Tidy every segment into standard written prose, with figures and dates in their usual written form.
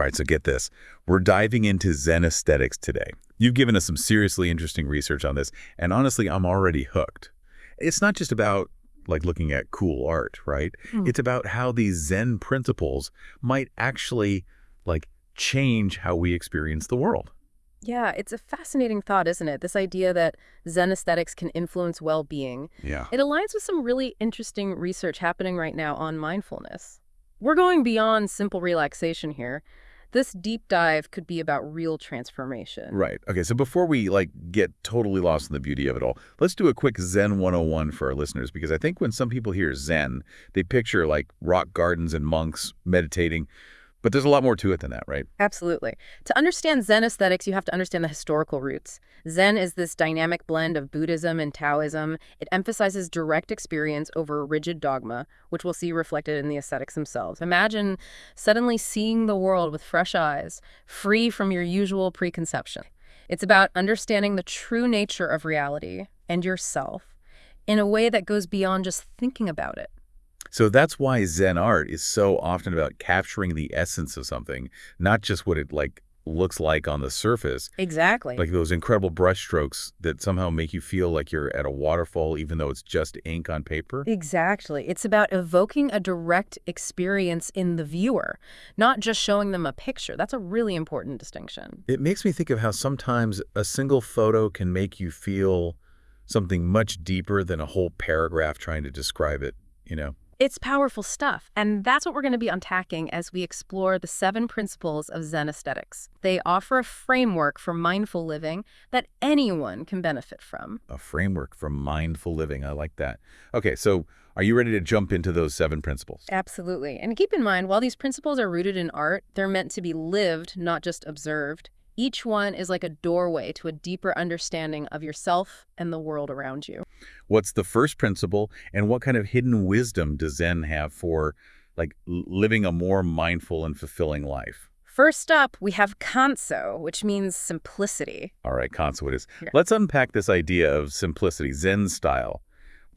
All right, so get this. We're diving into Zen aesthetics today. You've given us some seriously interesting research on this, and honestly, I'm already hooked. It's not just about like looking at cool art, right? It's about how these Zen principles might actually like change how we experience the world. Yeah, it's a fascinating thought, isn't it? This idea that Zen aesthetics can influence well-being. Yeah. It aligns with some really interesting research happening right now on mindfulness. We're going beyond simple relaxation here. This deep dive could be about real transformation. Right. Okay, so before we like get totally lost in the beauty of it all, let's do a quick Zen 101 for our listeners, because I think when some people hear Zen, they picture like rock gardens and monks meditating, but there's a lot more to it than that, right? Absolutely. To understand Zen aesthetics, you have to understand the historical roots. Zen is this dynamic blend of Buddhism and Taoism. It emphasizes direct experience over rigid dogma, which we'll see reflected in the aesthetics themselves. Imagine suddenly seeing the world with fresh eyes, free from your usual preconception. It's about understanding the true nature of reality and yourself in a way that goes beyond just thinking about it. So that's why Zen art is so often about capturing the essence of something, not just what it like looks like on the surface. Exactly. Like those incredible brushstrokes that somehow make you feel like you're at a waterfall, even though it's just ink on paper. Exactly. It's about evoking a direct experience in the viewer, not just showing them a picture. That's a really important distinction. It makes me think of how sometimes a single photo can make you feel something much deeper than a whole paragraph trying to describe it, you know? It's powerful stuff, and that's what we're going to be unpacking as we explore the 7 principles of Zen aesthetics. They offer a framework for mindful living that anyone can benefit from. A framework for mindful living. I like that. Okay, so are you ready to jump into those 7 principles? Absolutely. And keep in mind, while these principles are rooted in art, they're meant to be lived, not just observed. Each one is like a doorway to a deeper understanding of yourself and the world around you. What's the first principle, and what kind of hidden wisdom does Zen have for like living a more mindful and fulfilling life? First up, we have kanso, which means simplicity. All right, Kanso it is. Yeah. Let's unpack this idea of simplicity, Zen style.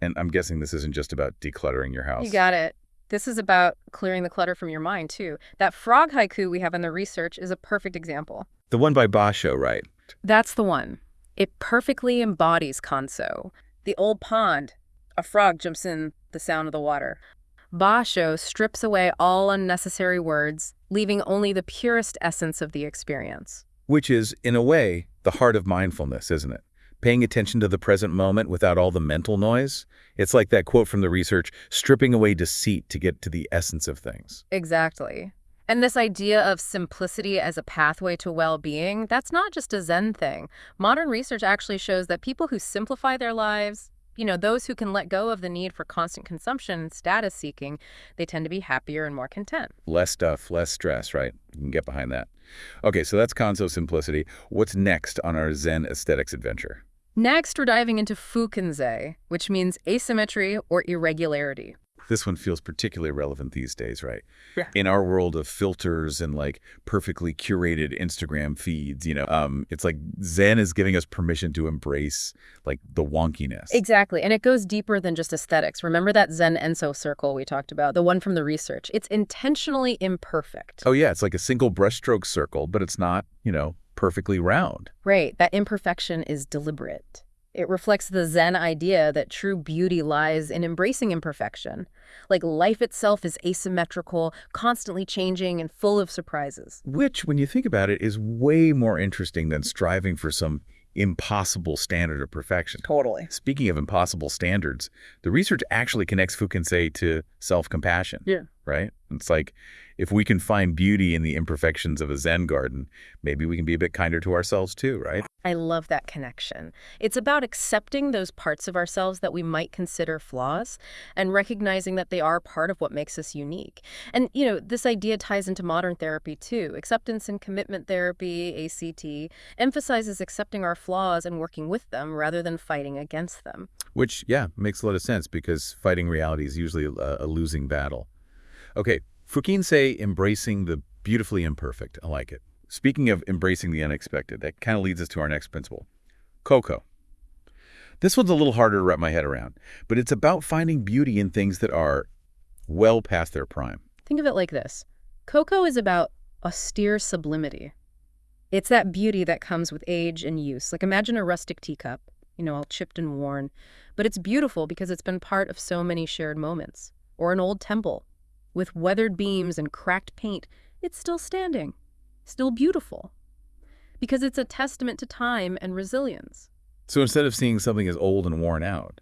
And I'm guessing this isn't just about decluttering your house. You got it. This is about clearing the clutter from your mind, too. That frog haiku we have in the research is a perfect example. The one by Basho, right? That's the one. It perfectly embodies kanso. The old pond. A frog jumps in the sound of the water. Basho strips away all unnecessary words, leaving only the purest essence of the experience. Which is, in a way, the heart of mindfulness, isn't it? Paying attention to the present moment without all the mental noise. It's like that quote from the research, stripping away deceit to get to the essence of things. Exactly. And this idea of simplicity as a pathway to well-being, that's not just a Zen thing. Modern research actually shows that people who simplify their lives, those who can let go of the need for constant consumption and status seeking, they tend to be happier and more content. Less stuff, less stress, right? You can get behind that. Okay, so that's Kanso simplicity. What's next on our Zen aesthetics adventure? Next, we're diving into fukinsei, which means asymmetry or irregularity. This one feels particularly relevant these days, right? Yeah. In our world of filters and like perfectly curated Instagram feeds, it's like Zen is giving us permission to embrace like the wonkiness. Exactly. And it goes deeper than just aesthetics. Remember that Zen Enso circle we talked about, the one from the research? It's intentionally imperfect. Oh yeah, it's like a single brushstroke circle, but it's not, perfectly round. Right. That imperfection is deliberate. It reflects the Zen idea that true beauty lies in embracing imperfection. Like life itself is asymmetrical, constantly changing, and full of surprises. Which, when you think about it, is way more interesting than striving for some impossible standard of perfection. Totally. Speaking of impossible standards, the research actually connects fukinsei to self-compassion. Yeah. Right? It's like, if we can find beauty in the imperfections of a Zen garden, maybe we can be a bit kinder to ourselves too, right? I love that connection. It's about accepting those parts of ourselves that we might consider flaws and recognizing that they are part of what makes us unique. And, this idea ties into modern therapy too. Acceptance and commitment therapy, ACT, emphasizes accepting our flaws and working with them rather than fighting against them. Which, yeah, makes a lot of sense because fighting reality is usually a losing battle. Okay, fukinsei, embracing the beautifully imperfect. I like it. Speaking of embracing the unexpected, that kind of leads us to our next principle, Koko. This one's a little harder to wrap my head around, but it's about finding beauty in things that are well past their prime. Think of it like this. Koko is about austere sublimity. It's that beauty that comes with age and use. Like imagine a rustic teacup, all chipped and worn, but it's beautiful because it's been part of so many shared moments. Or an old temple with weathered beams and cracked paint. It's still standing, still beautiful, because it's a testament to time and resilience. So instead of seeing something as old and worn out,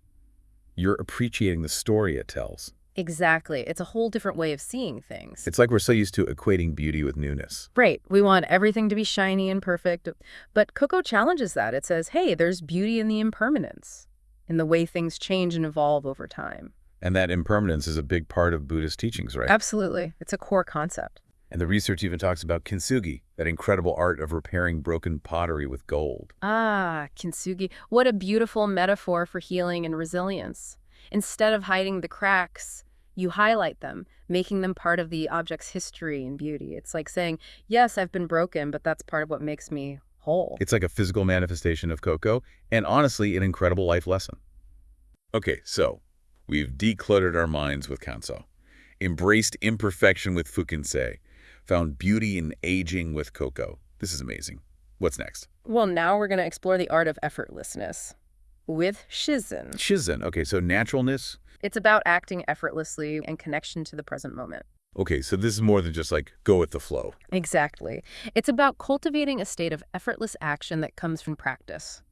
you're appreciating the story it tells. Exactly. It's a whole different way of seeing things. It's like we're so used to equating beauty with newness. Right. We want everything to be shiny and perfect. But Coco challenges that. It says, hey, there's beauty in the impermanence, in the way things change and evolve over time. And that impermanence is a big part of Buddhist teachings, right? Absolutely. It's a core concept. And the research even talks about kintsugi, that incredible art of repairing broken pottery with gold. Ah, kintsugi. What a beautiful metaphor for healing and resilience. Instead of hiding the cracks, you highlight them, making them part of the object's history and beauty. It's like saying, yes, I've been broken, but that's part of what makes me whole. It's like a physical manifestation of Coco, and honestly, an incredible life lesson. Okay, so we've decluttered our minds with Kanso, embraced imperfection with Fukinsei, found beauty in aging with Coco. This is amazing. What's next? Well, now we're going to explore the art of effortlessness with Shizen. Shizen. Okay, so naturalness. It's about acting effortlessly and connection to the present moment. Okay, so this is more than just like go with the flow. Exactly. It's about cultivating a state of effortless action that comes from practice.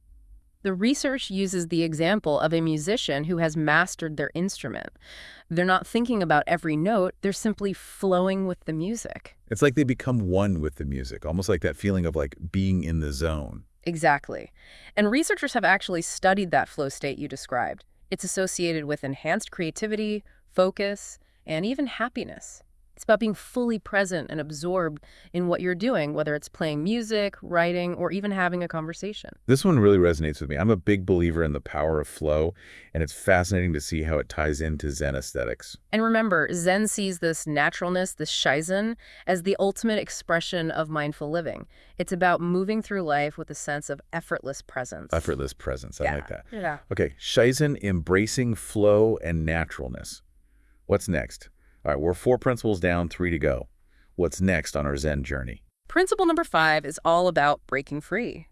The research uses the example of a musician who has mastered their instrument. They're not thinking about every note, they're simply flowing with the music. It's like they become one with the music, almost like that feeling of like being in the zone. Exactly. And researchers have actually studied that flow state you described. It's associated with enhanced creativity, focus, and even happiness. It's about being fully present and absorbed in what you're doing, whether it's playing music, writing, or even having a conversation. This one really resonates with me. I'm a big believer in the power of flow, and it's fascinating to see how it ties into Zen aesthetics. And remember, Zen sees this naturalness, this shizen, as the ultimate expression of mindful living. It's about moving through life with a sense of effortless presence. Effortless presence. I like that. Yeah. Okay, Shizen, embracing flow and naturalness. What's next? All right, we're 4 principles down, 3 to go. What's next on our Zen journey? Principle number 5 is all about breaking free.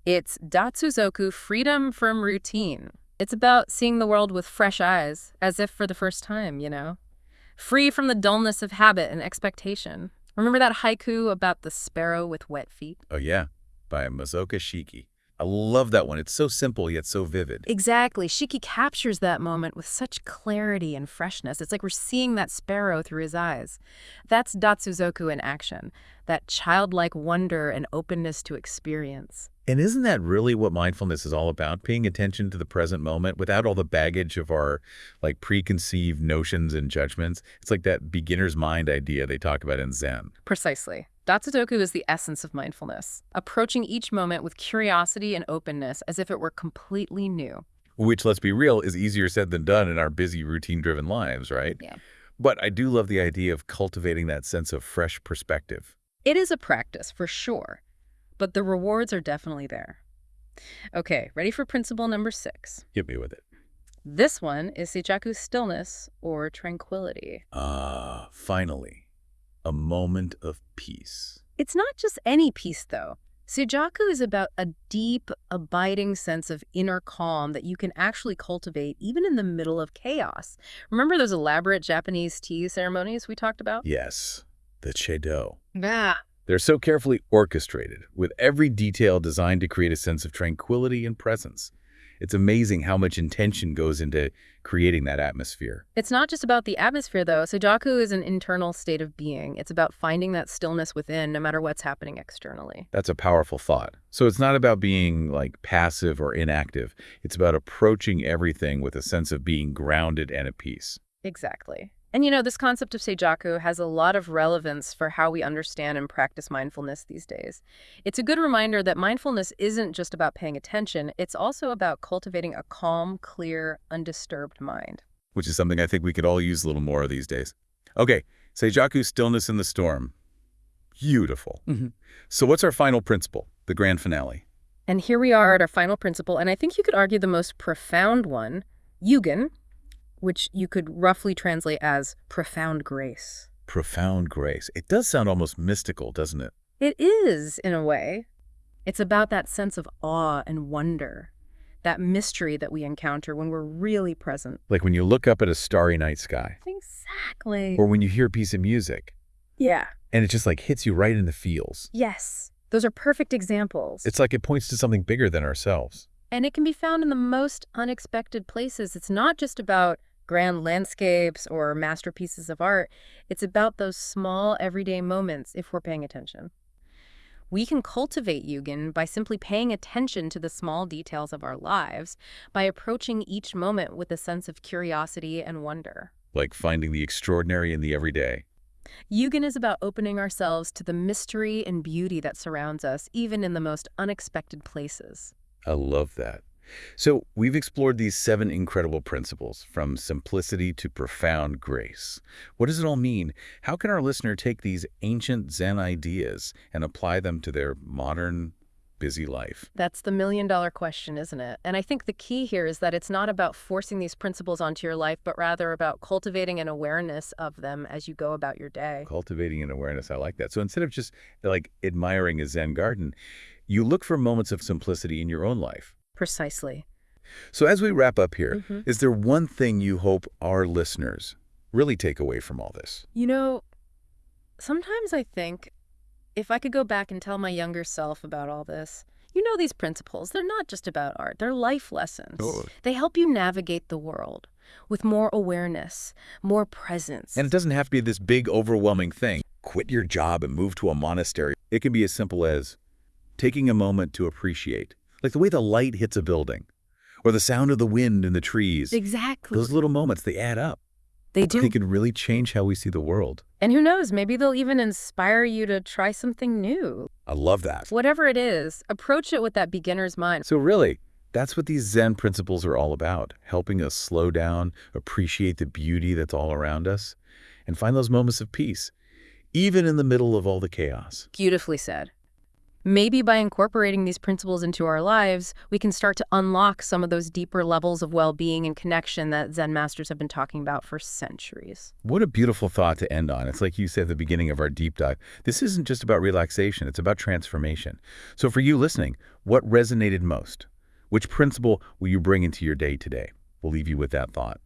It's Datsuzoku, freedom from routine. It's about seeing the world with fresh eyes, as if for the first time, Free from the dullness of habit and expectation. Remember that haiku about the sparrow with wet feet? Oh, yeah, by Masaoka Shiki. I love that one. It's so simple yet so vivid. Exactly. Shiki captures that moment with such clarity and freshness. It's like we're seeing that sparrow through his eyes. That's Datsuzoku in action, that childlike wonder and openness to experience. And isn't that really what mindfulness is all about? Paying attention to the present moment without all the baggage of our preconceived notions and judgments. It's like that beginner's mind idea they talk about in Zen. Precisely. Datsuzoku is the essence of mindfulness, approaching each moment with curiosity and openness as if it were completely new. Which, let's be real, is easier said than done in our busy, routine-driven lives, right? Yeah. But I do love the idea of cultivating that sense of fresh perspective. It is a practice, for sure, but the rewards are definitely there. Okay, ready for principle number 6? Hit me with it. This one is Seichaku stillness or tranquility. Ah, finally. A moment of peace. It's not just any peace, though. Seichaku is about a deep, abiding sense of inner calm that you can actually cultivate even in the middle of chaos. Remember those elaborate Japanese tea ceremonies we talked about? Yes, the Chedo. Yeah. They're so carefully orchestrated, with every detail designed to create a sense of tranquility and presence. It's amazing how much intention goes into creating that atmosphere. It's not just about the atmosphere, though. Seichaku is an internal state of being. It's about finding that stillness within, no matter what's happening externally. That's a powerful thought. So it's not about being passive or inactive. It's about approaching everything with a sense of being grounded and at peace. Exactly. And this concept of Seichaku has a lot of relevance for how we understand and practice mindfulness these days. It's a good reminder that mindfulness isn't just about paying attention, it's also about cultivating a calm, clear, undisturbed mind. Which is something I think we could all use a little more of these days. Okay, Seichaku, stillness in the storm. Beautiful. So what's our final principle, the grand finale? And here we are at our final principle, and I think you could argue the most profound one, Yugen, which you could roughly translate as profound grace. Profound grace. It does sound almost mystical, doesn't it? It is, in a way. It's about that sense of awe and wonder, that mystery that we encounter when we're really present. Like when you look up at a starry night sky, Exactly. or when you hear a piece of music, Yeah. and it just like hits you right in the feels. Yes. Those are perfect examples. It's like it points to something bigger than ourselves. And it can be found in the most unexpected places. It's not just about grand landscapes or masterpieces of art. It's about those small, everyday moments if we're paying attention. We can cultivate Yugen by simply paying attention to the small details of our lives, by approaching each moment with a sense of curiosity and wonder. Like finding the extraordinary in the everyday. Yugen is about opening ourselves to the mystery and beauty that surrounds us, even in the most unexpected places. I love that. So we've explored these 7 incredible principles, from simplicity to profound grace. What does it all mean? How can our listener take these ancient Zen ideas and apply them to their modern, busy life? That's the million-dollar question, isn't it? And I think the key here is that it's not about forcing these principles onto your life, but rather about cultivating an awareness of them as you go about your day. Cultivating an awareness, I like that. So instead of just like admiring a Zen garden, you look for moments of simplicity in your own life. Precisely. So as we wrap up here, is there one thing you hope our listeners really take away from all this? You know, sometimes I think if I could go back and tell my younger self about all this, these principles, they're not just about art, they're life lessons. Totally. They help you navigate the world with more awareness, more presence. And it doesn't have to be this big, overwhelming thing. Quit your job and move to a monastery. It can be as simple as taking a moment to appreciate, like the way the light hits a building, or the sound of the wind in the trees. Exactly. Those little moments, they add up. They do. They can really change how we see the world. And who knows, maybe they'll even inspire you to try something new. I love that. Whatever it is, approach it with that beginner's mind. So really, that's what these Zen principles are all about, helping us slow down, appreciate the beauty that's all around us, and find those moments of peace, even in the middle of all the chaos. Beautifully said. Maybe by incorporating these principles into our lives, we can start to unlock some of those deeper levels of well-being and connection that Zen masters have been talking about for centuries. What a beautiful thought to end on. It's like you said at the beginning of our deep dive. This isn't just about relaxation, it's about transformation. So for you listening, what resonated most? Which principle will you bring into your day today? We'll leave you with that thought.